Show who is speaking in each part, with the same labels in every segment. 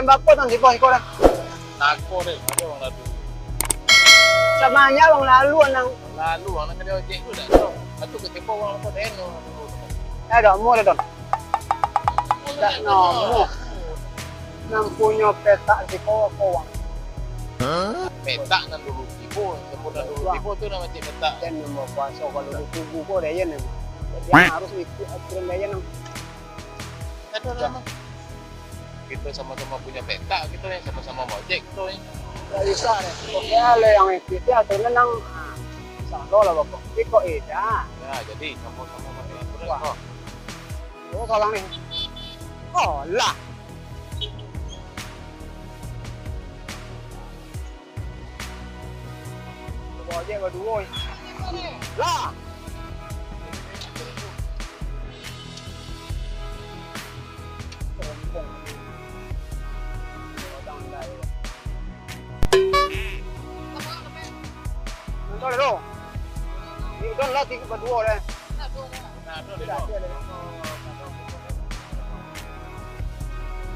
Speaker 1: jam berapa tang di pos kau dah?
Speaker 2: Takut deh, ada orang lalu.
Speaker 1: Samanya orang lalu nang.
Speaker 2: Lalu orang kena ojek tu dah. Satu ketipu orang apa deno.
Speaker 1: Ada mu dah dong. Tak nomor. Nang punya peta si kau.
Speaker 2: Petak nan dulu tipu, semudah dulu tipu tu nama cik petak.
Speaker 1: Dan nombor kuasa kalau lu tubuh kau dah yen. Dia harus ikut aturan dia yen.
Speaker 2: Ada nama. Kita sama-sama punya petak, kita yang sama-sama ojek tu ni.
Speaker 1: Tak bisa deh. Okey le yang ikut aturan nang. Salah lah bapak. Ikut ida.
Speaker 2: Ya, jadi sama-sama pakai aturan.
Speaker 1: Oh, kalau ni. Oh, lah. Ojek berdua. Lah. Nonton dulu. Itu lah tiga berdua deh.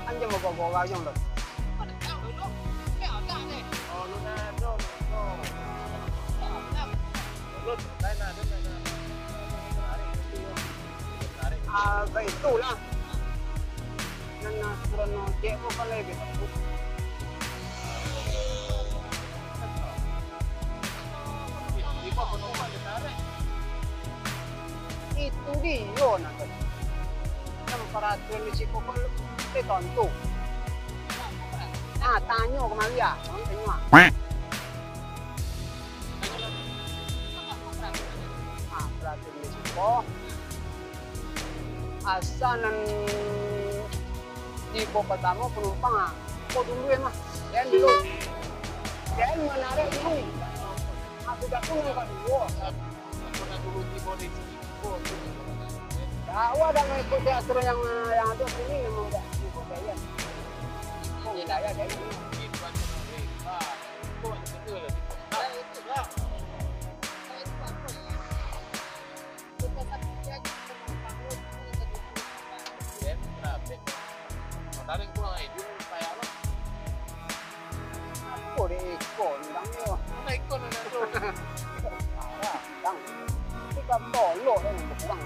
Speaker 1: Anjing mau bawa aja dong. Itulah. Nana suruh ojek pun kalau lebih bagus. Itu dia nak. Nama peraturan mesti kau tentu. Ah, tanya ke Maria, orang tanya. Ah, peraturan mesti kau. Asalan di pos pertama penumpang kau dulu ya mah, jangan dulu, jangan menarik dulu. Aku dah tunggu kat dulu.
Speaker 2: Pernah dulu di bodi pos.
Speaker 1: Awak dah mengikuti aturan yang ada sini memang dah ikut saya. Oh, ya ya jadi.
Speaker 2: Itu kan pemerintah. Kau betul lah. Itu lah. Tarik kurang itu kayak apa?
Speaker 1: Aku deh ikut ndangnya.
Speaker 2: Mana ikut ada tu?
Speaker 1: Ah, ndang. Kita tolok yang besar.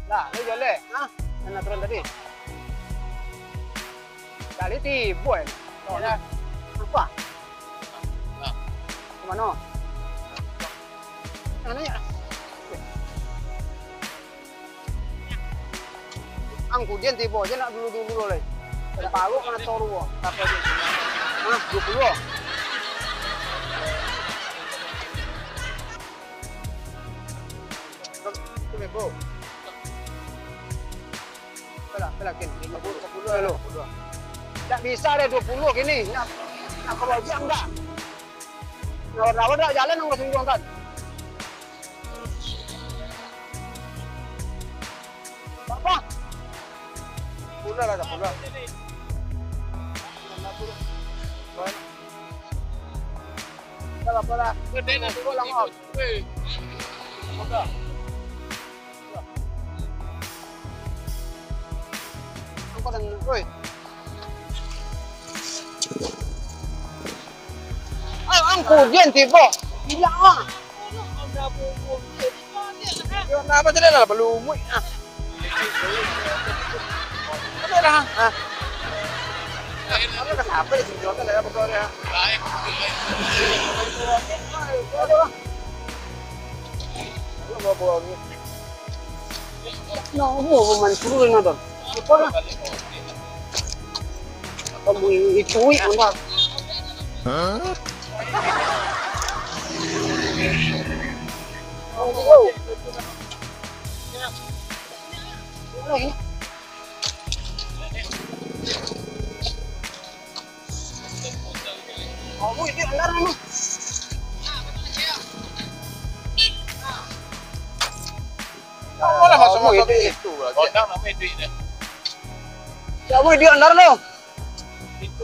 Speaker 1: Lah, ni jole, ha? Mana turun tadi? Kali tibu kan? Oh, dah. Apa? Mana? Nanya. Ang kemudian tiba aja nak dulu leh. Ada palu mana toru? Apa aja? Hah, 20. Tu mebo. Pelah kin 50 lo. Tak bisa deh 20 gini. Nak kalau jam enggak? Rawat dah jalan nang langsung angkat. Apa? Pula lah dah pula. Dah pula.
Speaker 2: Gede nak
Speaker 1: pulang out. Apa? Angkat dan oi. Kemudian tiba, gila ah. Yo, kenapa jadi lah belum ah. Ada dah. Ah. Ada ke siapa di sini hotel ya betul ya.
Speaker 2: Baik.
Speaker 1: Lo bawa ni. No, mau mancur ni don. Apa lah? Kamu itu anda. Hah? Oh. Lagi. Oh, ini andar ni. Oh, lah masuk itu.
Speaker 2: Kodang namanya duit dia.
Speaker 1: Siapa dia andar ni?
Speaker 2: Itu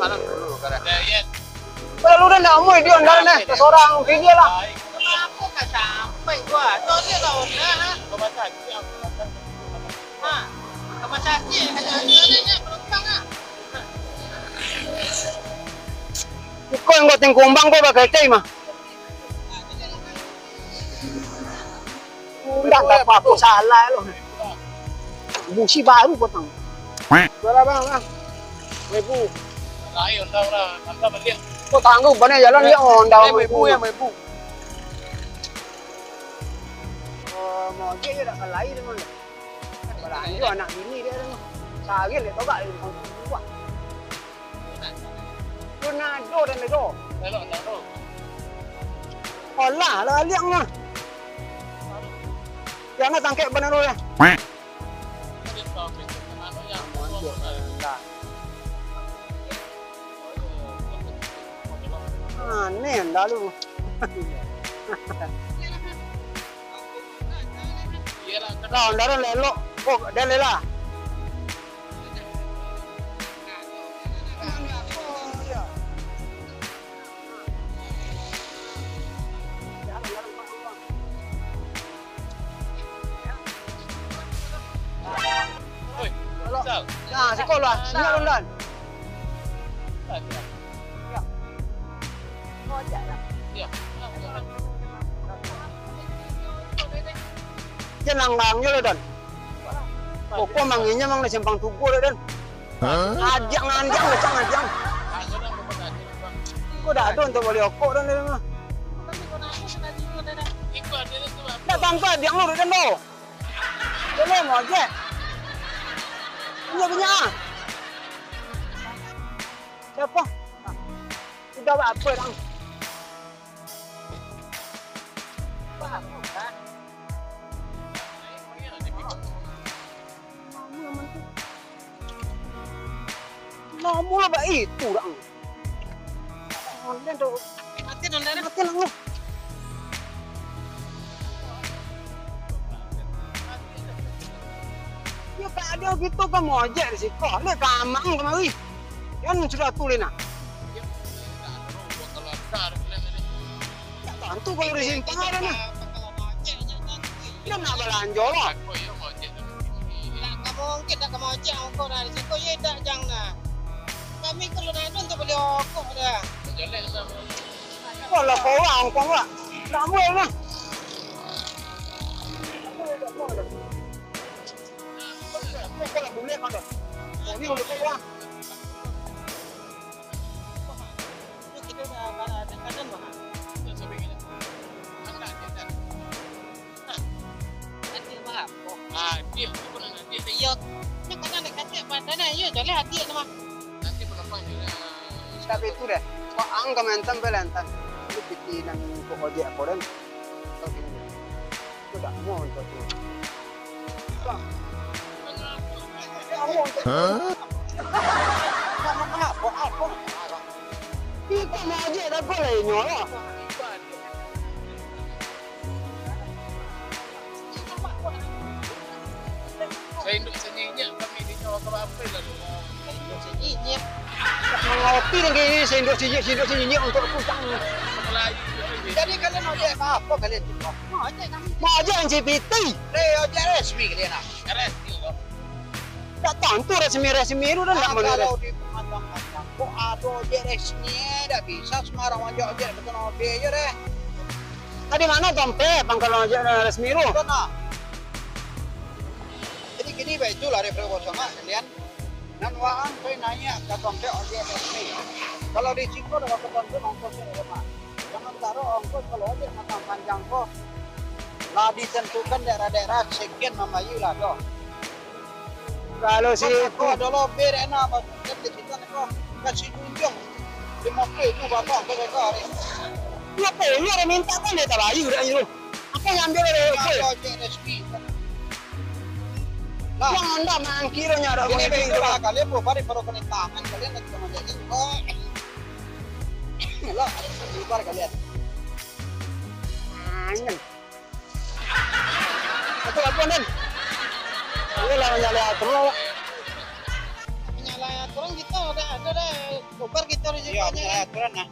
Speaker 2: mana dulu karena
Speaker 1: Kalau udah nggak mau dia ondar nih, seorang video lah.
Speaker 3: Aku nggak sampai gua. Tuh dia lah udah.
Speaker 2: Rumah sakit aku makan.
Speaker 3: Nah, rumah sakit ada penumpang ah.
Speaker 1: Kau yang buat kumbang kau pakai cai mah. Udah tak apa-apa salah loh. Busi baru potong. Berapa bang? 1000.
Speaker 2: Lain lah, anda melihat.
Speaker 1: Kau tangguh banyak jalan dia ondar.
Speaker 3: 1000 ya 1000.
Speaker 1: Mau dia dah kalai dia mah. Belanja anak bini dia mah. Sagil dia tahu tak dia buat. Ronaldo dan Ledo.
Speaker 2: Elok tak tu.
Speaker 1: Olah lah liang mah. Jangan tangkap benar ya.
Speaker 2: Dia tahu macam mana yang
Speaker 1: Aneh dah lu.
Speaker 2: Iyalah,
Speaker 1: Lah ondar lelok. Oh, dah lela.
Speaker 2: oi, misal.
Speaker 1: Nah, sekolah, sini London.
Speaker 2: Ya.
Speaker 1: Jangan lang yo Don. Kok manginya mang simpang tugu Don. Ajang anjang macam ajang.
Speaker 2: Aku dah dapat tadi, Bang.
Speaker 1: Kok dah ada untuk beli okok Don dia mah.
Speaker 2: Ikut dia tu, Bang.
Speaker 1: Dah tanpa dia lu Don do. Boleh mau aja. Punya. Siapa? Sudah apa dong? Nomor apa itu dong? Online tu.
Speaker 3: Mati nondara.
Speaker 1: Mati lang lu. Ya tak ada gitu kan mau aja di situ. Lihat kamang kemari. Kan sudah tulis nak.
Speaker 2: Kalau ada
Speaker 1: Ya tentu kalau disimpan ada nih. Dia nak belanja lah.
Speaker 2: aku ya mau cek.
Speaker 3: Kamu kita kamu aja ongkos dari situ ya tak jangan. Kami kalau nak untuk beli okok dah.
Speaker 2: Jelek sama.
Speaker 1: Kalau kau orang kau lah. Tak boleh lah. Kalau boleh kau dah. Ini boleh kau lah.
Speaker 3: Kita dah ada kanan mah. Nanti mah.
Speaker 2: Ah, dia tu pun nanti
Speaker 3: Iya. Ni kanan dekat badan ya jadi hati nama.
Speaker 2: nanti penumpang juga.
Speaker 1: Tapi itu deh. Kau angkat mentan belantan. Itu pikiran kau ojek kau dan. Itu dah mau untuk tu. Apa? Kita mau aja tak boleh nyolah.
Speaker 2: Saya induk senyinya kami di Jawa ke apa lalu.
Speaker 3: Ini
Speaker 1: Mengopi lagi ini sendok sini untuk pusang.
Speaker 2: Melayu.
Speaker 3: jadi kalian ojek apa kalian tu? Mau ojek kami.
Speaker 1: Mau aja yang CPT.
Speaker 3: Ojek resmi kalian nak.
Speaker 2: RS tu.
Speaker 1: Tak tentu resmi itu dah tak mana.
Speaker 3: Kalau di macam-macam kok ada ojek resmi dah bisa sembarang ojek betul ojek je deh.
Speaker 1: Tadi mana dompet pangkalan aja resmi itu?
Speaker 3: Betul nak. Jadi gini baik itulah daripada sama kalian. Dan waan kau nanya ke dompet ojek resmi. Kalau di Ciko dah ke dompet ongkosnya berapa? Jangan taruh ongkos kalau ojek macam panjang kok. Lah ditentukan daerah-daerah sekian mamayu lah doh.
Speaker 1: Kalau si
Speaker 3: Itu adalah berena bagian di situ kok kasih tunjuk 50 itu bapak ke mereka hari.
Speaker 1: dia perlu ada minta kan dia tak bayu dah itu. Apa yang ambil dari
Speaker 3: Kalau
Speaker 1: aku?
Speaker 3: ojek resmi. Lah,
Speaker 1: Yang anda mangkirnya ada
Speaker 3: ini
Speaker 1: begitu
Speaker 3: begitu
Speaker 1: itu.
Speaker 3: lah kalian berpari pada tangan kalian nanti sama jadi. Oh, lah lupa kalian.
Speaker 1: Angin. Itu apa nih? Ini lah nyala terus.
Speaker 3: Menyala aturan kita ada deh. Bubar kita
Speaker 1: Iya,
Speaker 3: rezekinya.
Speaker 1: aturan nah.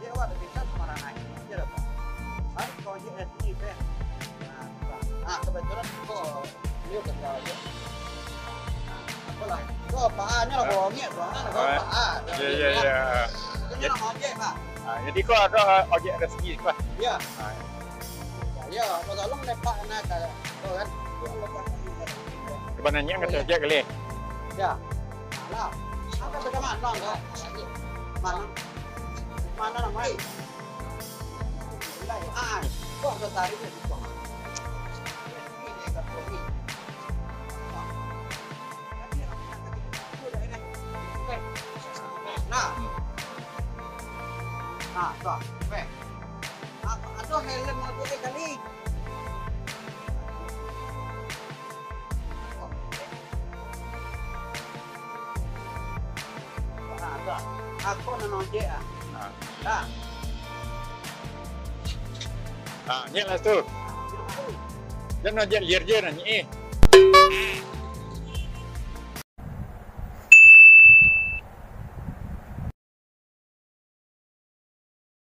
Speaker 3: ojek awak dah bisa sembarang naik aja dah Pak. Harus kau ojek dari sini Pak. Nah, kebetulan kau dia kerja aja. Apalah, kau paannya lah bawa minyak, kau paan.
Speaker 4: Ya.
Speaker 3: Ini nama ojek Pak.
Speaker 4: Jadi kau ada ojek rezeki Pak.
Speaker 3: Ya. Ya, kalau tolong lepak nak kau kan.
Speaker 4: Kebanyakan kata ojek kali.
Speaker 3: Ya. Lah. Apa beda mana enggak? Mana? Mana namanya? Kok ada tarik di situ? Ini kat kopi. Nah. Nah, tuh. Weh. Aduh, helm aku kali. Aku nak ojek ah.
Speaker 4: Ni lah tu. Jangan ojek liar je nak ni.